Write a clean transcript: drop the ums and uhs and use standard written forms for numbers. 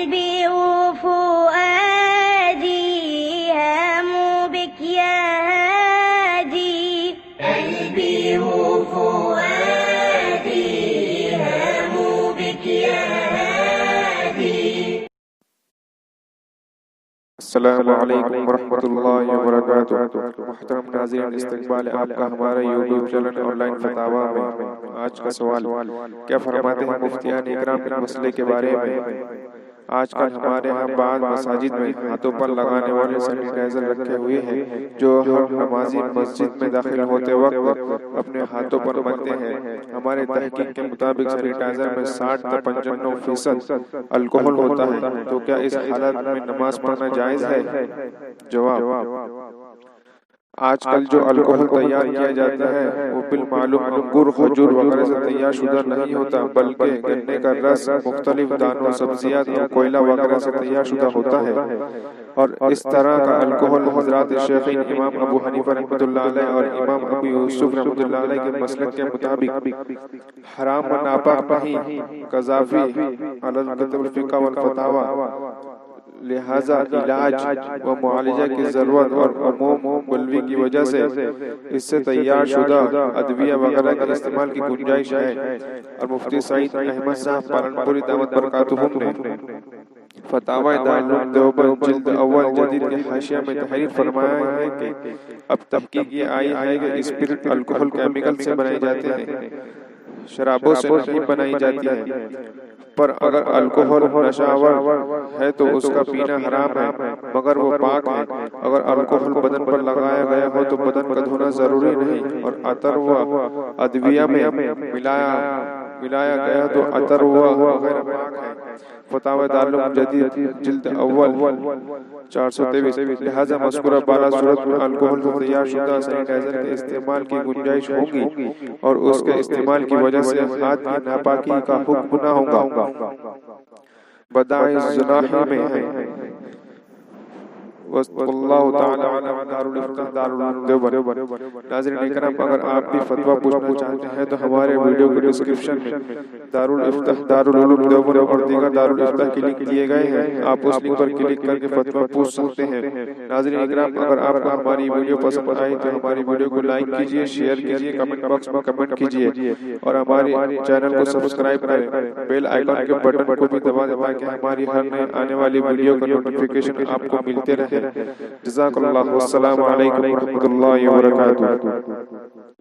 قلبي وفؤادي هاموا بك يا هادي. قلبي وفؤادي هاموا بك يا هادي. السلام علیکم ورحمۃ اللہ وبرکاتہ۔ محترم ناظرین، استقبال آپ کا ہمارے یوٹیوب چینل آن لائن فتاویٰ میں۔ آج کا سوال: کیا فرماتے ہیں مفتیان اکرام اس مسئلے کے بارے میں؟ آج کل ہمارے ہاں بعض مساجد میں ہاتھوں پر لگانے والے سینیٹائزر رکھے ہوئے ہیں، جو ہر نمازی مسجد میں داخل ہوتے وقت اپنے ہاتھوں پر ملتے ہیں۔ ہمارے تحقیق کے مطابق سینیٹائزر میں 60 تا 95% الکحل ہوتا ہے، تو کیا اس حالت میں نماز پڑھنا جائز ہے؟ جواب: آج کل جو الکحل تیار کیا جاتا ہے وہ بالمعلوم انگور، کھجور وغیرہ سے تیار شدہ نہیں ہوتا، بلکہ گنے کا رس، مختلف دانوں، سبزیات اور کوئلہ وغیرہ سے تیار شدہ ہوتا ہے۔ اور اس طرح کا الکحل حضرات شیخین امام ابو حنیفہ رحمۃ اللہ علیہ اور امام ابو یوسف رحمۃ اللہ علیہ کے مسلک کے مطابق حرام و ناپاک نہیں، قذافی علی الکتب الفقہ والفتاویٰ۔ لہذا علاج و معالجہ کی ضرورت اور عموم بلوی کی وجہ سے اس سے تیار شدہ ادویہ وغیرہ کے استعمال کی گنجائش ہے۔ اور مفتی سعید احمد صاحب پالنپوری دامت برکاتہم نے فتاوی دارالعلوم دیوبند جلد اول جدید کے حاشیہ میں تحریر فرمایا ہے کہ اب تحقیق یہ آئی ہے کہ اسپرٹ الکحل کیمیکل سے بنائی جاتے ہیں، شرابوں سے نہیں بنائی جاتی ہے۔ پر اگر الکحل نشہ آور ہے تو اس کا پینا حرام ہے، مگر وہ پاک ہے۔ اگر الکحل بدن پر لگایا گیا ہو تو بدن کا دھونا ضروری نہیں، اور عطر و ادویہ میں ملایا گیا تو عطر و غیر پاک ہے۔ فتاوی دارالعلوم جدید جلد اول 423۔ لہذا مذکورہ بالا صورت میں الکحل سے تیار شدہ سینیٹائزر کے استعمال کی گنجائش ہوگی، اور اس کے استعمال کی وجہ سے ہاتھ کی ناپاکی کا حکم نہ ہوگا۔ بدائع الصلاح میں ہے۔ واللہ تعالی عالم۔ دارالفتح دارالعلوم دیوبند۔ ناظرین اکرام، اگر آپ بھی فتویٰ پوچھنا چاہتے ہیں تو ہمارے ویڈیو کے ڈسکرپشن میں دارالفتح دارالعلوم دیوبند اور دیگر دارالفتح کے لنک دیے گئے ہیں، آپ اس لنک پر کلک کر کے فتویٰ پوچھ سکتے ہیں۔ ناظرین اکرام، اگر آپ کو ہماری ویڈیو پسند آئی تو ہماری ویڈیو کو لائک کیجیے، شیئر کیجیے، کمنٹ باکس میں کمنٹ کیجیے، اور ہمارے چینل کو سبسکرائب کریں، بیل آئیکن کے بٹن کو بھی دبا دیں تاکہ ہماری ہر نئے آنے والی ویڈیو کا نوٹیفیکیشن آپ کو ملتے رہے۔ جزاک اللہ۔ السلام علیکم ورحمۃ اللہ وبرکاتہ۔